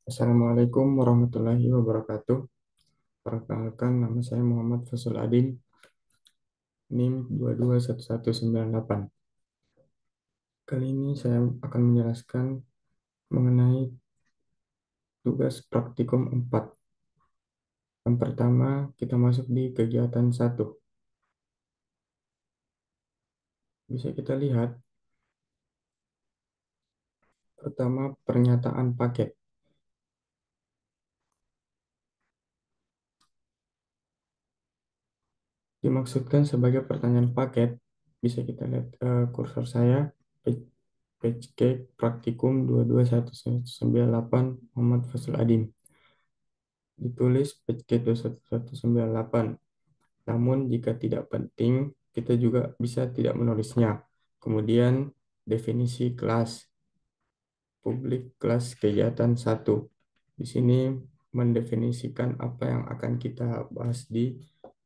Assalamualaikum warahmatullahi wabarakatuh. Perkenalkan, nama saya Muhammad Fasul Adin, NIM 2211198. Kali ini saya akan menjelaskan mengenai tugas praktikum 4. Yang pertama, kita masuk di kegiatan 1. Bisa kita lihat, pertama pernyataan paket. Dimaksudkan sebagai pertanyaan paket, bisa kita lihat kursor saya, page cake praktikum 2211198 Muhammad Fasul Adin. Ditulis PCK 21198. Namun jika tidak penting, kita juga bisa tidak menulisnya. Kemudian definisi kelas, publik kelas kegiatan 1. Di sini mendefinisikan apa yang akan kita bahas di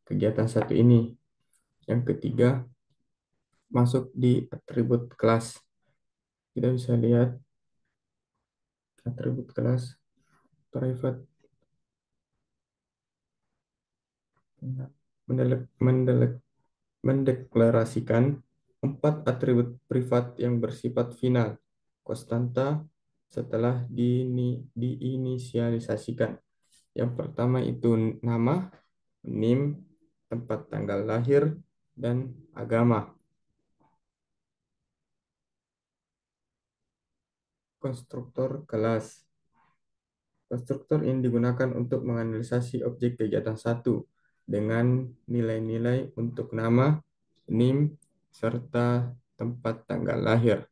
kegiatan 1 ini. Yang ketiga, masuk di atribut kelas. Kita bisa lihat atribut kelas private mendeklarasikan 4 atribut privat yang bersifat final, konstanta setelah diinisialisasikan. Yang pertama itu nama, NIM, tempat tanggal lahir, dan agama. Konstruktor kelas. Konstruktor ini digunakan untuk menganalisasi objek kegiatan 1 dengan nilai-nilai untuk nama, NIM, serta tempat tanggal lahir.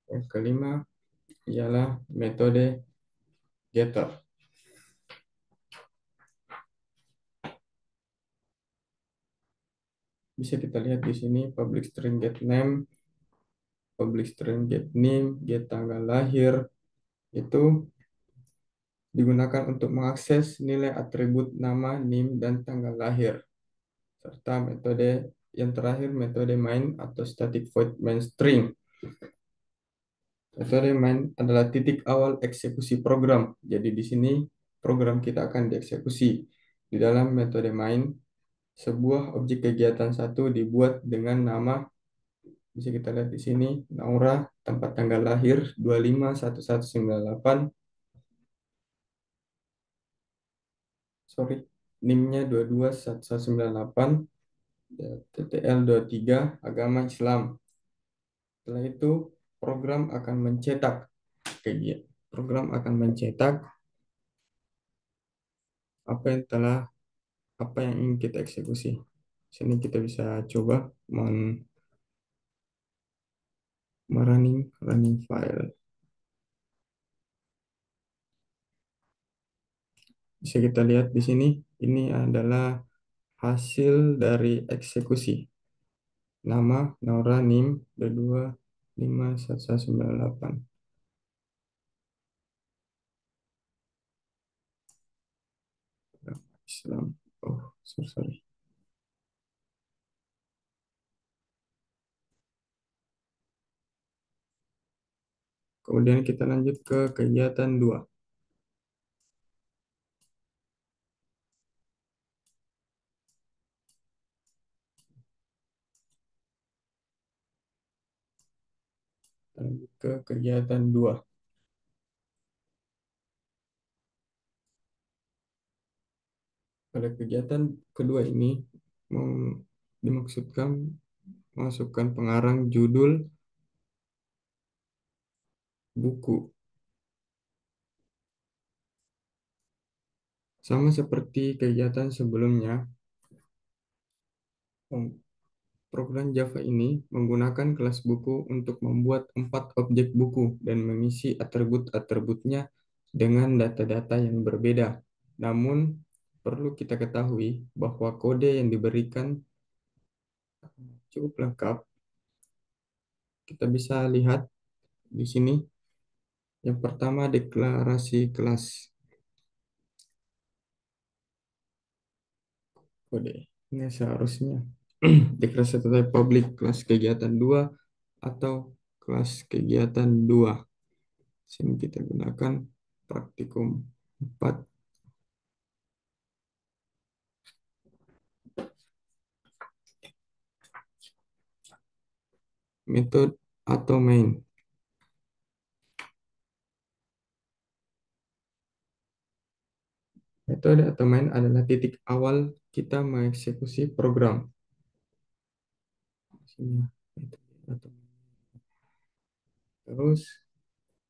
Yang kelima ialah metode getter. Bisa kita lihat di sini public string get name, public string get name, get tanggal lahir itu digunakan untuk mengakses nilai atribut nama, NIM, dan tanggal lahir. Serta metode yang terakhir metode main atau static void main string. Metode main adalah titik awal eksekusi program. Jadi di sini program kita akan dieksekusi. Di dalam metode main, sebuah objek kegiatan 1 dibuat dengan nama, bisa kita lihat di sini, Naura, tempat tanggal lahir 251198, sorry, NIM-nya 221198, TTL 23, agama Islam. Setelah itu, program akan mencetak apa yang telah apa yang ingin kita eksekusi. Sini kita bisa coba running file. Bisa kita lihat di sini, ini adalah hasil dari eksekusi. Nama Naura NIM 225198. Islam. Oh, sorry. Kemudian kita lanjut ke kegiatan 2. Lanjut ke kegiatan 2. Pada kegiatan kedua ini dimaksudkan masukkan pengarang judul buku. Sama seperti kegiatan sebelumnya, program Java ini menggunakan kelas buku untuk membuat 4 objek buku dan mengisi atribut-atributnya dengan data-data yang berbeda. Namun, perlu kita ketahui bahwa kode yang diberikan cukup lengkap. Kita bisa lihat di sini. Yang pertama, deklarasi kelas. Kode ini seharusnya deklarasi type public kelas kegiatan 2 atau kelas kegiatan 2. Sini kita gunakan praktikum 4, metode atau main. Metode atau main adalah titik awal kita mengeksekusi program. Sini, metode atau main. Terus,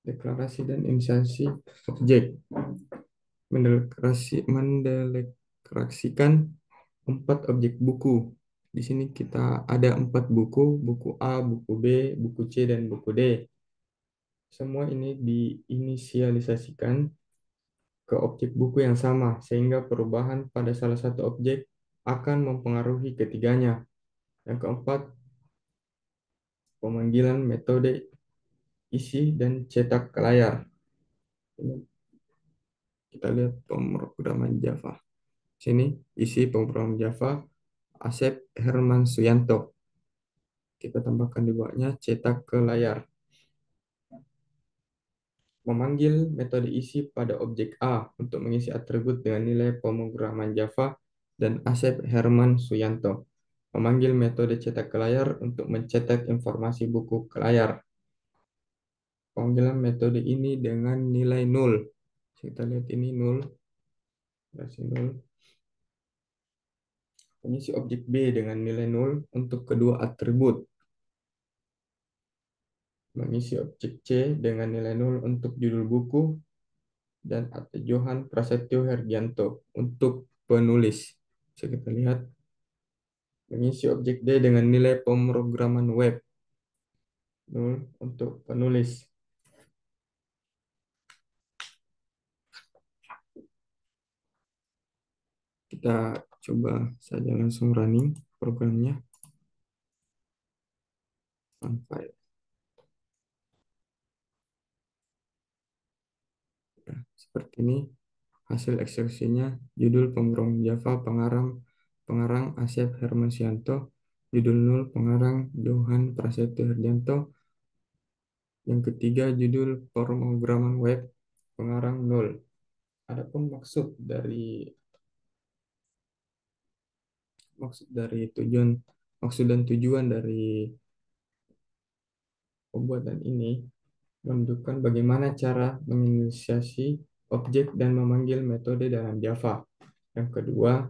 deklarasi dan inisiasi objek. Mendeklarasikan 4 objek buku. Di sini kita ada 4 buku, buku A, buku B, buku C, dan buku D. Semua ini diinisialisasikan ke objek buku yang sama, sehingga perubahan pada salah satu objek akan mempengaruhi ketiganya. Yang keempat, pemanggilan metode isi dan cetak ke layar. Ini kita lihat pemrograman Java. Sini isi pemrograman Java Asep Herman Suyanto. Kita tambahkan di bawahnya cetak ke layar. Memanggil metode isi pada objek A untuk mengisi atribut dengan nilai pemrograman Java dan Asep Herman Suyanto. Memanggil metode cetak ke layar untuk mencetak informasi buku ke layar. Panggilan metode ini dengan nilai 0. Kita lihat ini 0, versi 0. Mengisi objek B dengan nilai 0 untuk kedua atribut. Mengisi objek C dengan nilai 0 untuk judul buku dan Johan Prasetyo Herdianto untuk penulis. Bisa kita lihat mengisi objek D dengan nilai pemrograman web 0 untuk penulis. Kita coba saja langsung running programnya. On file. Nah, seperti ini hasil eksekusinya. Judul pemrogram Java pengarang pengarang Asep Hermansyanto, judul 0 pengarang Johan Prasetyo Herdianto. Yang ketiga judul pemrograman web pengarang 0. Adapun maksud dan tujuan dari pembuatan ini menunjukkan bagaimana cara menginisiasi objek dan memanggil metode dalam Java. Yang kedua,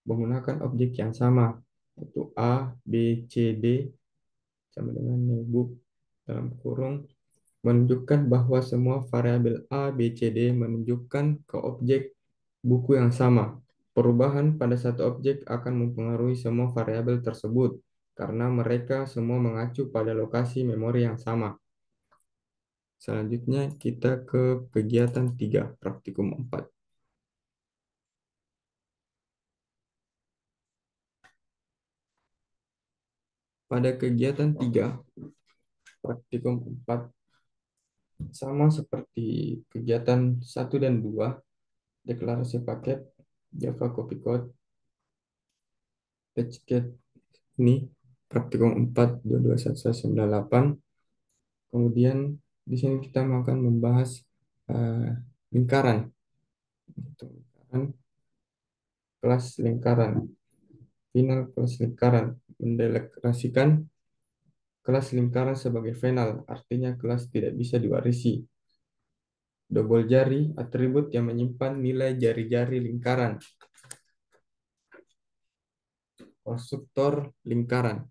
menggunakan objek yang sama, yaitu A, B, C, D, sama dengan notebook dalam kurung, menunjukkan bahwa semua variabel A, B, C, D menunjukkan ke objek buku yang sama. Perubahan pada satu objek akan mempengaruhi semua variabel tersebut, karena mereka semua mengacu pada lokasi memori yang sama. Selanjutnya kita ke kegiatan 3, praktikum 4. Pada kegiatan 3, praktikum 4, sama seperti kegiatan 1 dan 2, deklarasi paket, Java copy code, patchget ini, praktikum 4, 221198. Kemudian di sini kita akan membahas eh, lingkaran. Lingkaran, kelas lingkaran, final kelas lingkaran, mendeklarasikan kelas lingkaran sebagai final, artinya kelas tidak bisa diwarisi. Double jari, atribut yang menyimpan nilai jari-jari lingkaran. Konstruktor lingkaran.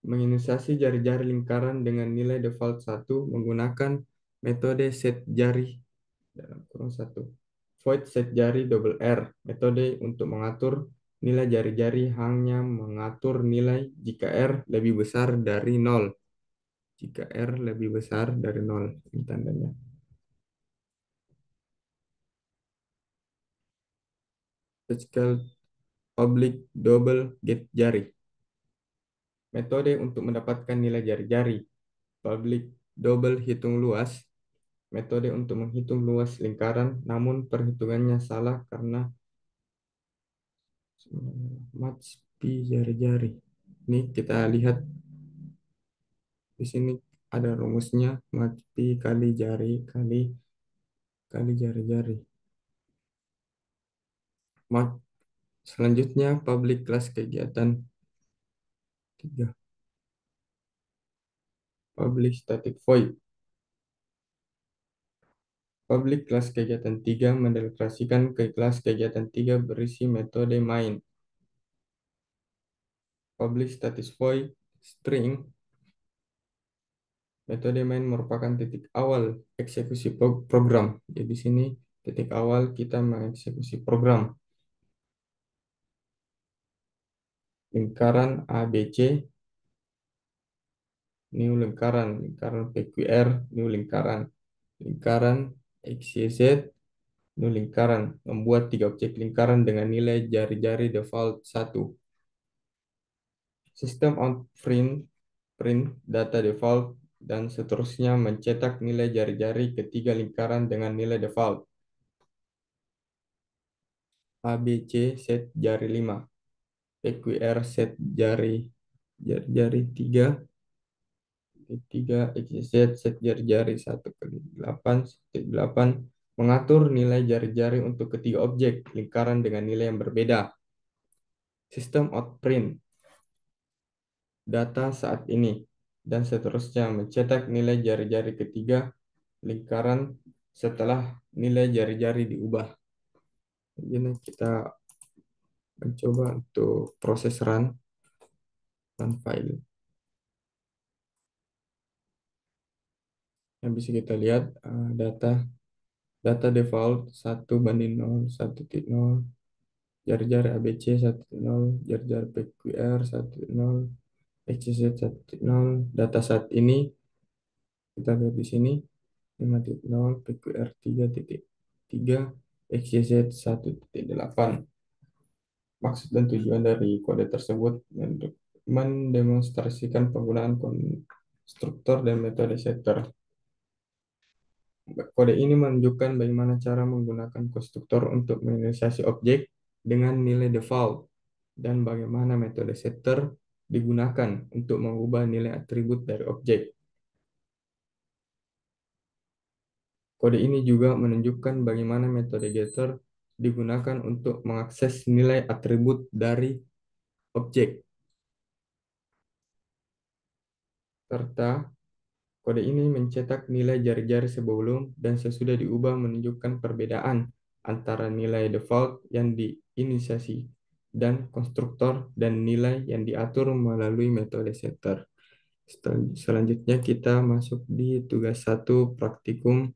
Menginisiasi jari-jari lingkaran dengan nilai default 1 menggunakan metode set jari dalam kurung 1. Void set jari double R. Metode untuk mengatur nilai jari-jari hanya mengatur nilai jika R lebih besar dari 0. Jika R lebih besar dari 0. Ini tandanya. Vertical public double get jari. Metode untuk mendapatkan nilai jari-jari. Public double hitung luas. Metode untuk menghitung luas lingkaran, namun perhitungannya salah karena match pi jari-jari. Ini kita lihat di sini ada rumusnya, mati kali jari kali kali jari-jari. Selanjutnya, public class kegiatan 3. Public static void. Public class kegiatan 3 mendeklarasikan ke kelas kegiatan 3 berisi metode main. Public static void string. Metode main merupakan titik awal eksekusi program. Jadi di sini titik awal kita mengeksekusi program. Lingkaran ABC, new lingkaran, lingkaran PQR, new lingkaran, lingkaran XYZ, new lingkaran, membuat 3 objek lingkaran dengan nilai jari-jari default 1. Sistem on print data default dan seterusnya mencetak nilai jari-jari ketiga lingkaran dengan nilai default. ABC set jari 5, PQR set jari 3, 3 XZ set jari-jari 1/8, 8 mengatur nilai jari-jari untuk ketiga objek lingkaran dengan nilai yang berbeda. Sistem outprint data saat ini dan seterusnya mencetak nilai jari-jari ketiga lingkaran setelah nilai jari-jari diubah. Jadi kita mencoba untuk proses run file. Yang bisa kita lihat data default 1:0, 1.0, jari-jari ABC 1.0, jari-jari PQR 1.0, XYZ 1.0. Data saat ini kita lihat di sini 5.0, PQR 3.3, XYZ 1.8. Maksud dan tujuan dari kode tersebut untuk mendemonstrasikan penggunaan konstruktor dan metode setter. Kode ini menunjukkan bagaimana cara menggunakan konstruktor untuk menginisiasi objek dengan nilai default dan bagaimana metode setter digunakan untuk mengubah nilai atribut dari objek. Kode ini juga menunjukkan bagaimana metode getter digunakan untuk mengakses nilai atribut dari objek, serta kode ini mencetak nilai jari-jari sebelum dan sesudah diubah menunjukkan perbedaan antara nilai default yang diinisiasi dan konstruktor dan nilai yang diatur melalui metode setter. Selanjutnya kita masuk di tugas 1 praktikum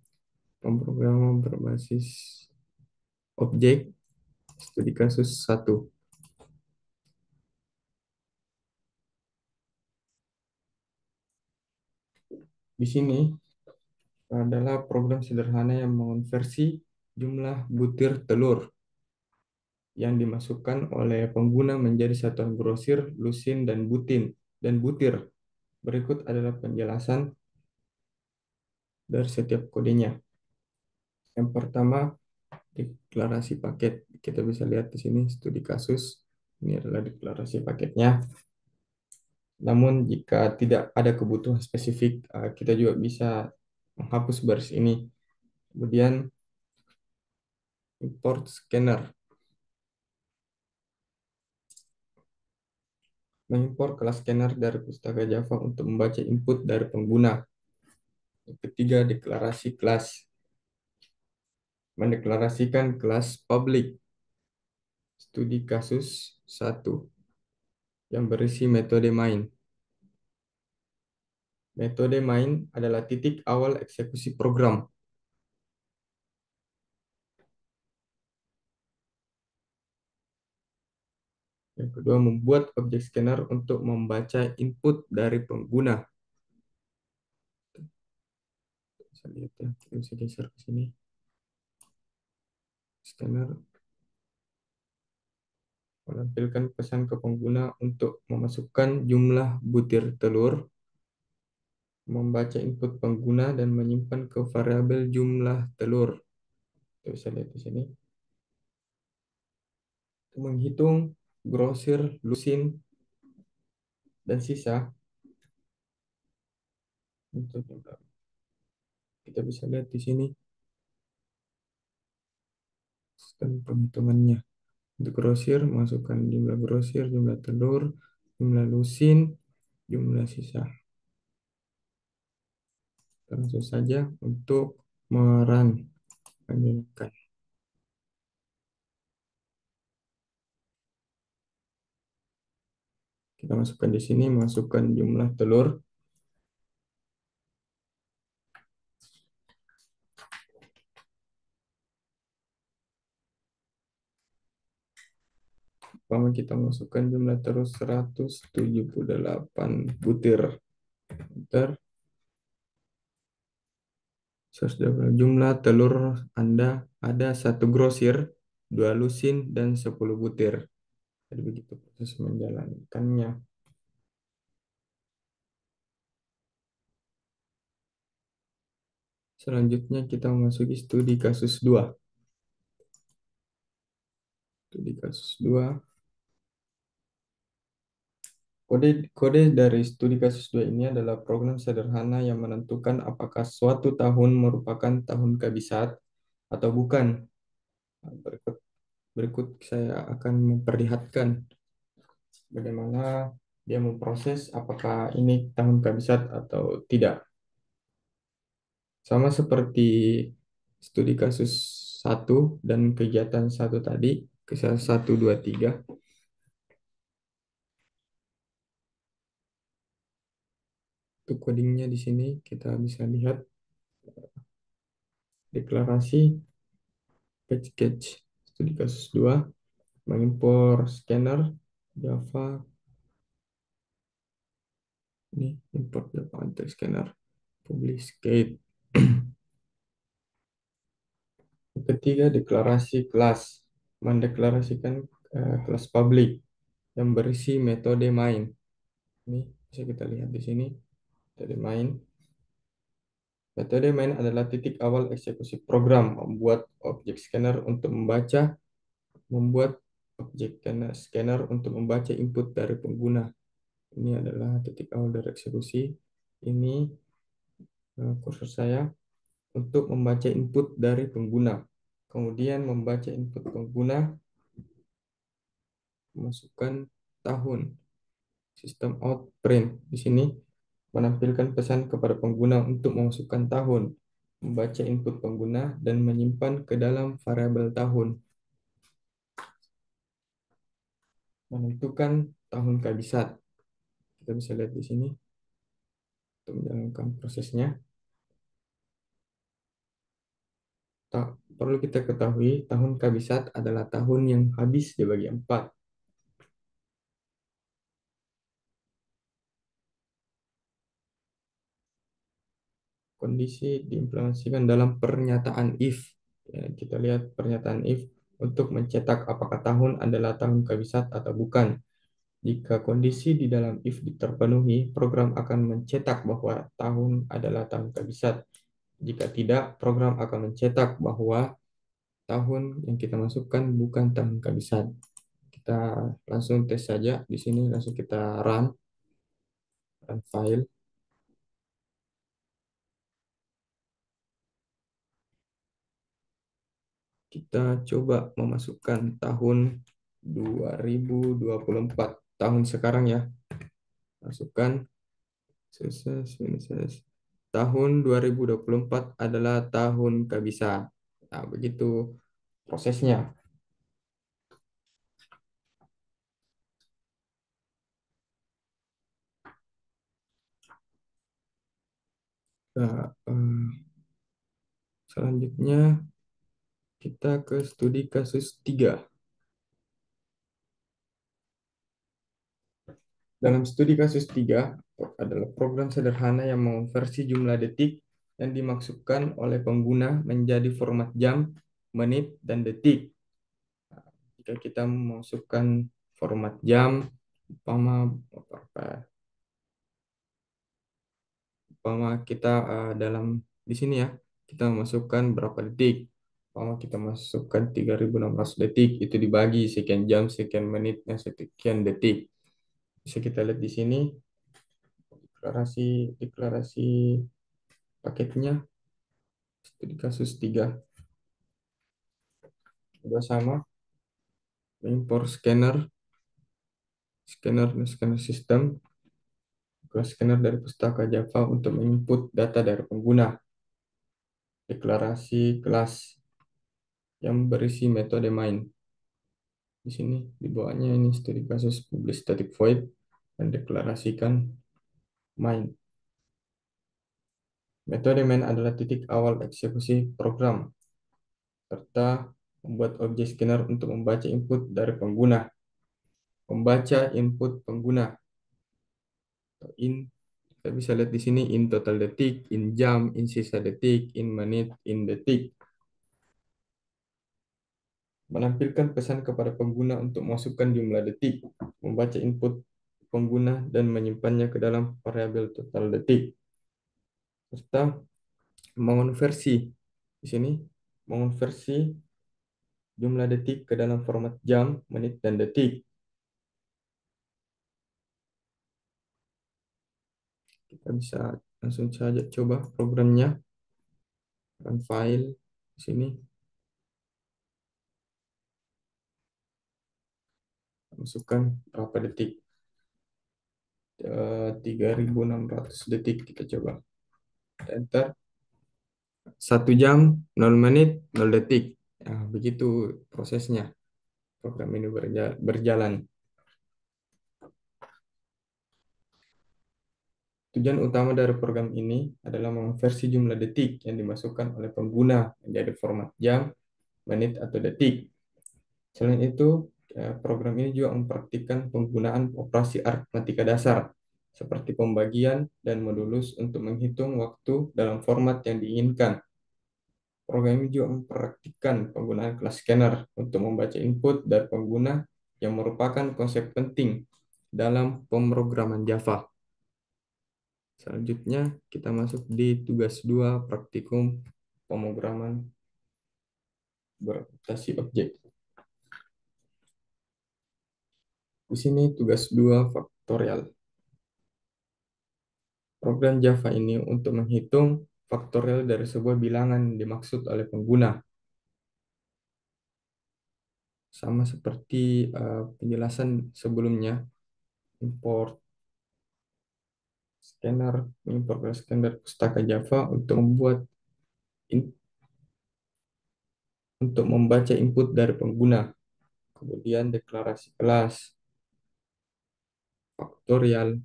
pemrograman berbasis objek studi kasus 1. Di sini adalah program sederhana yang mengonversi jumlah butir telur yang dimasukkan oleh pengguna menjadi satuan grosir, lusin, dan butir. Berikut adalah penjelasan dari setiap kodenya. Yang pertama, deklarasi paket. Kita bisa lihat di sini studi kasus. Ini adalah deklarasi paketnya. Namun jika tidak ada kebutuhan spesifik, kita juga bisa menghapus baris ini. Kemudian import scanner. Mengimpor kelas scanner dari pustaka Java untuk membaca input dari pengguna. Yang ketiga, deklarasi kelas. Mendeklarasikan kelas public studi kasus 1 yang berisi metode main. Metode main adalah titik awal eksekusi program. Yang kedua, membuat objek scanner untuk membaca input dari pengguna. Bisa lihat ya, kita bisa geser ke sini. Scanner menampilkan pesan ke pengguna untuk memasukkan jumlah butir telur, membaca input pengguna, dan menyimpan ke variabel jumlah telur. Kita bisa lihat di sini. Menghitung grosir, lusin, dan sisa. Untuk kita bisa lihat di sini sistem penghitungannya. Untuk grosir, masukkan jumlah grosir, jumlah telur, jumlah lusin, jumlah sisa. Langsung saja untuk merun menjalankan. Kita masukkan di sini, masukkan jumlah telur. Pertama kita masukkan jumlah telur 178 butir. Enter. Jumlah telur Anda ada satu grosir, dua lusin, dan 10 butir. Jadi begitu proses menjalankannya. Selanjutnya kita memasuki studi kasus 2. Studi kasus 2. Kode dari studi kasus 2 ini adalah program sederhana yang menentukan apakah suatu tahun merupakan tahun kabisat atau bukan. Berikut, berikut saya akan memperlihatkan bagaimana dia memproses apakah ini tahun kabisat atau tidak. Sama seperti studi kasus 1 dan kegiatan 1 tadi, kegiatan 1, 2, 3. Untuk codingnya di sini kita bisa lihat deklarasi package studi kasus 2, mengimpor scanner Java, ini import Java untuk scanner, publish gate. Ketiga, deklarasi kelas, mendeklarasikan kelas public yang berisi metode main. Ini bisa kita lihat di sini, metode main. Metode main adalah titik awal eksekusi program, membuat objek scanner untuk membaca input dari pengguna. Ini adalah titik awal dari eksekusi. Ini kursor saya untuk membaca input dari pengguna. Kemudian membaca input pengguna, masukkan tahun. Sistem out print di sini menampilkan pesan kepada pengguna untuk memasukkan tahun, membaca input pengguna, dan menyimpan ke dalam variabel tahun. Menentukan tahun kabisat. Kita bisa lihat di sini untuk menjalankan prosesnya. Perlu kita ketahui, tahun kabisat adalah tahun yang habis dibagi 4. Kondisi diimplementasikan dalam pernyataan if. Ya, kita lihat pernyataan if untuk mencetak apakah tahun adalah tahun kabisat atau bukan. Jika kondisi di dalam if terpenuhi, program akan mencetak bahwa tahun adalah tahun kabisat. Jika tidak, program akan mencetak bahwa tahun yang kita masukkan bukan tahun kabisat. Kita langsung tes saja di sini, langsung kita run file. Kita coba memasukkan tahun 2024, tahun sekarang ya. Masukkan tahun 2024 adalah tahun kabisa. Nah, begitu prosesnya. Nah, selanjutnya kita ke studi kasus 3. Dalam studi kasus 3 adalah program sederhana yang mengonversi jumlah detik yang dimaksudkan oleh pengguna menjadi format jam, menit, dan detik. Jika kita memasukkan format jam, umpama kita dalam di sini ya, kita masukkan berapa detik. Umpama kita masukkan 3.600 detik, itu dibagi sekian jam, sekian menit, dan sekian detik. Bisa kita lihat di sini deklarasi paketnya studi kasus 3 udah sama, import scanner system kelas scanner dari pustaka Java untuk menginput data dari pengguna, deklarasi kelas yang berisi metode main. Di sini di bawahnya ini studi kasus publish static void dan deklarasikan main. Metode main adalah titik awal eksekusi program serta membuat objek scanner untuk membaca input dari pengguna. Membaca input pengguna atau in, kita bisa lihat di sini in total detik, in jam, in sisa detik, in menit, in detik. Menampilkan pesan kepada pengguna untuk masukkan jumlah detik, membaca input pengguna dan menyimpannya ke dalam variabel total detik, serta mengonversi di sini mengonversi jumlah detik ke dalam format jam, menit, dan detik. Kita bisa langsung saja coba programnya, run file di sini, masukkan berapa detik. 3.600 detik, kita coba enter. 1 jam 0 menit 0 detik. Nah, begitu prosesnya program ini berjalan. Tujuan utama dari program ini adalah mengonversi jumlah detik yang dimasukkan oleh pengguna menjadi format jam, menit, atau detik. Selain itu, program ini juga mempraktikkan penggunaan operasi aritmatika dasar seperti pembagian dan modulus untuk menghitung waktu dalam format yang diinginkan. Program ini juga mempraktikkan penggunaan kelas scanner untuk membaca input dari pengguna yang merupakan konsep penting dalam pemrograman Java. Selanjutnya, kita masuk di tugas 2 praktikum pemrograman berorientasi objek. Di sini tugas 2 faktorial. Program Java ini untuk menghitung faktorial dari sebuah bilangan yang dimaksud oleh pengguna. Sama seperti penjelasan sebelumnya, import scanner, import scanner pustaka Java untuk untuk membaca input dari pengguna. Kemudian deklarasi kelas faktorial,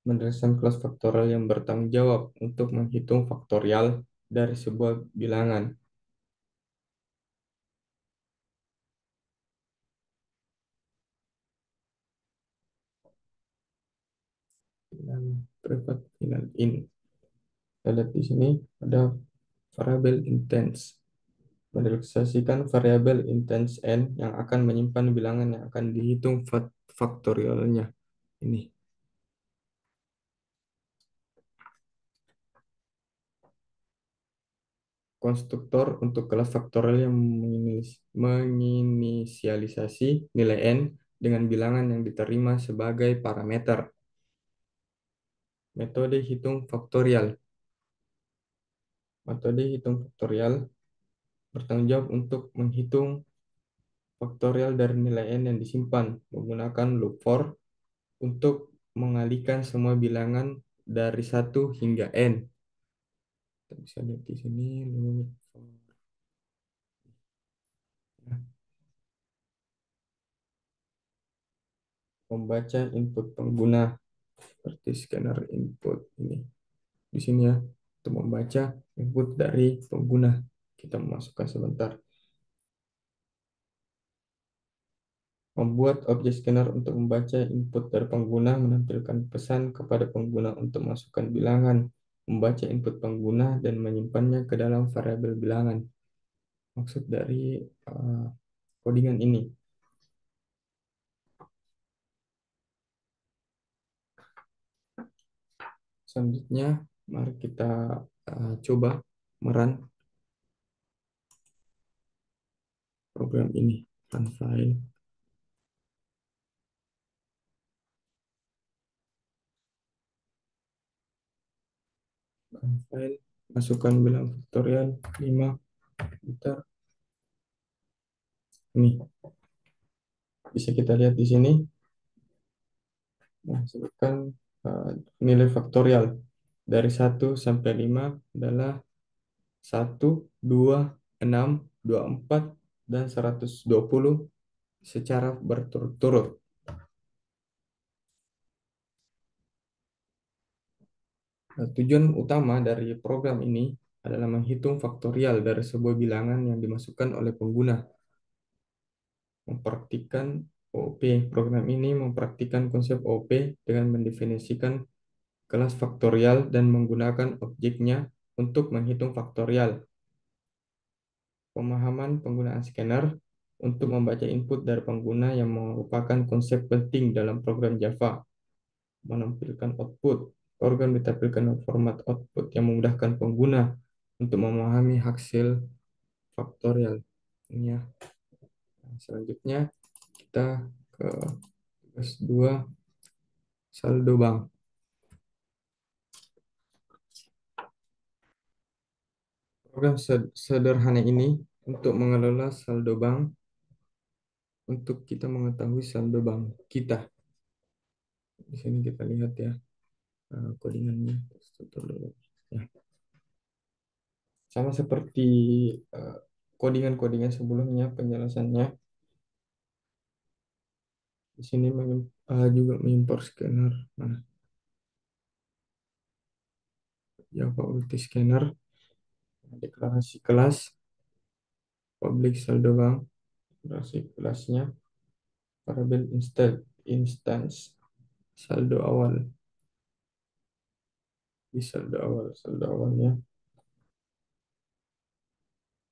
mendesain kelas faktorial yang bertanggung jawab untuk menghitung faktorial dari sebuah bilangan. Bilangan privat final in. Kita lihat di sini ada variabel intents. Mendeteksikan variabel intents n yang akan menyimpan bilangan yang akan dihitung faktorialnya. Ini. Konstruktor untuk kelas faktorial yang menginisialisasi nilai n dengan bilangan yang diterima sebagai parameter. Metode hitung faktorial. Metode hitung faktorial bertanggung jawab untuk menghitung faktorial dari nilai n yang disimpan menggunakan loop for untuk mengalihkan semua bilangan dari 1 hingga n. Kita bisa lihat di sini loop for. Nah, membaca input pengguna seperti scanner input ini. Di sini ya, untuk membaca input dari pengguna. Kita masukkan sebentar. Membuat objek scanner untuk membaca input dari pengguna, menampilkan pesan kepada pengguna untuk masukkan bilangan, membaca input pengguna, dan menyimpannya ke dalam variabel bilangan. Maksud dari codingan ini. Selanjutnya, mari kita coba merun program ini. Run file. File, masukkan bilang faktorial 5, enter. Ini bisa kita lihat di sini. Nah, sebutkan eh, nilai faktorial dari 1 sampai 5 adalah 1, 2, 6, 24, dan 120 secara berturut-turut. Nah, tujuan utama dari program ini adalah menghitung faktorial dari sebuah bilangan yang dimasukkan oleh pengguna. Mempraktikkan OOP. Program ini mempraktikkan konsep OOP dengan mendefinisikan kelas faktorial dan menggunakan objeknya untuk menghitung faktorial. Pemahaman penggunaan scanner untuk membaca input dari pengguna yang merupakan konsep penting dalam program Java. Menampilkan output. Program ditampilkan dalam format output yang memudahkan pengguna untuk memahami hasil faktorial. Ini ya. Nah, selanjutnya kita ke tugas 2, saldo bank. Program sederhana ini untuk mengelola saldo bank untuk kita mengetahui saldo bank kita. Di sini kita lihat ya codingannya. Ya. Sama seperti eh, codingan-codingan sebelumnya penjelasannya. Di sini juga mengimpor scanner. Nah, Java Ulti Scanner, deklarasi kelas, public saldo bank, deklarasi kelasnya, variabel instance, saldo awal, di saldo awalnya,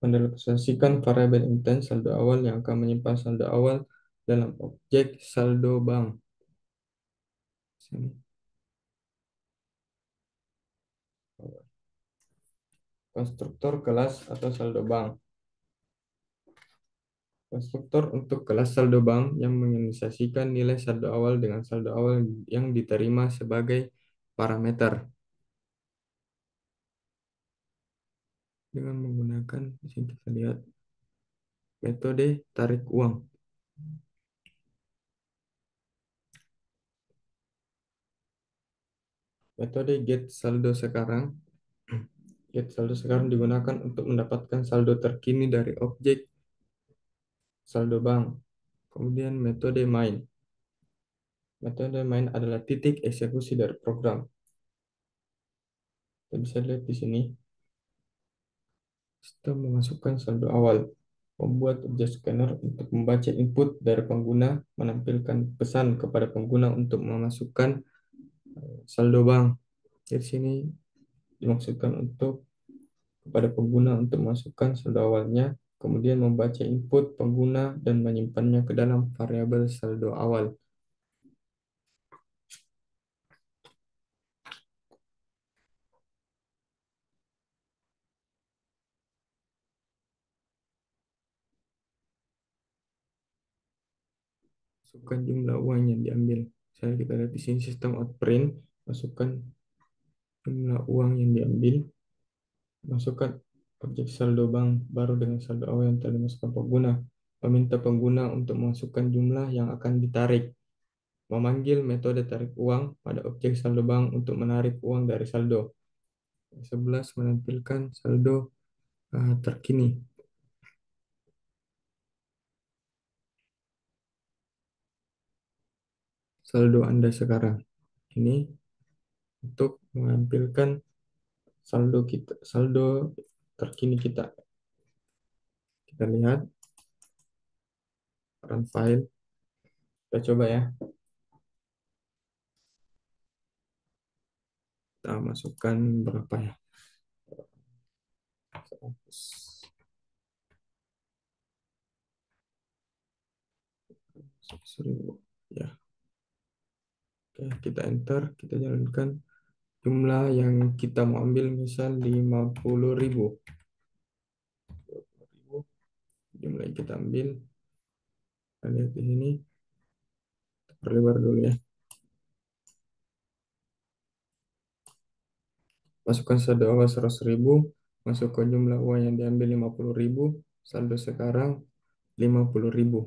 mendeklarasikan variabel instance saldo awal yang akan menyimpan saldo awal dalam objek saldo bank. Sini. Konstruktor kelas atau saldo bank. Konstruktor untuk kelas saldo bank yang menginisiasikan nilai saldo awal dengan saldo awal yang diterima sebagai parameter dengan menggunakan di sini kita lihat metode tarik uang. Metode get saldo sekarang. Get saldo sekarang digunakan untuk mendapatkan saldo terkini dari objek saldo bank. Kemudian metode main. Metode main adalah titik eksekusi dari program. Kita bisa lihat di sini. Sistem memasukkan saldo awal. Membuat objek scanner untuk membaca input dari pengguna, menampilkan pesan kepada pengguna untuk memasukkan saldo bank. Di sini dimaksudkan untuk kepada pengguna untuk memasukkan saldo awalnya, kemudian membaca input pengguna dan menyimpannya ke dalam variabel saldo awal. Masukkan jumlah uang yang diambil. Saya kita lihat di sini sistem outprint, masukkan jumlah uang yang diambil, masukkan objek saldo bank baru dengan saldo awal yang telah dimasukkan pengguna, meminta pengguna untuk memasukkan jumlah yang akan ditarik, memanggil metode tarik uang pada objek saldo bank untuk menarik uang dari saldo. 11 menampilkan saldo terkini. Saldo Anda sekarang. Ini untuk menampilkan saldo terkini kita. Kita lihat run file. Kita coba ya. Kita masukkan berapa ya? 100. Ya. Oke, kita enter, kita jalankan jumlah yang kita mau ambil misal 50.000. Jumlah yang kita ambil. Kita lihat di sini. Perlebar dulu ya. Masukkan saldo awal 100.000, masuk ke jumlah uang yang diambil 50.000, saldo sekarang 50.000.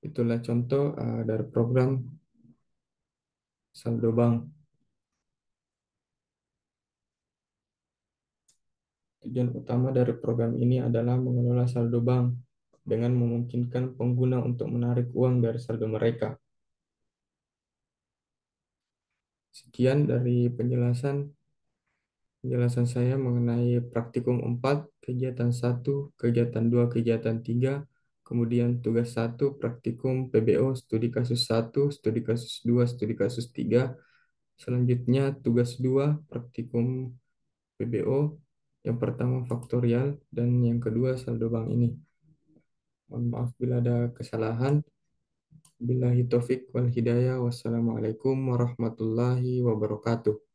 Itulah contoh dari program saldo bank. Tujuan utama dari program ini adalah mengelola saldo bank dengan memungkinkan pengguna untuk menarik uang dari saldo mereka. Sekian dari penjelasan saya mengenai praktikum 4, kegiatan 1, kegiatan 2, kegiatan 3, kemudian tugas 1, praktikum PBO, studi kasus 1, studi kasus 2, studi kasus 3. Selanjutnya tugas 2, praktikum PBO. Yang pertama faktorial dan yang kedua saldo bank ini. Mohon maaf bila ada kesalahan. Billahi taufik wal hidayah. Wassalamualaikum warahmatullahi wabarakatuh.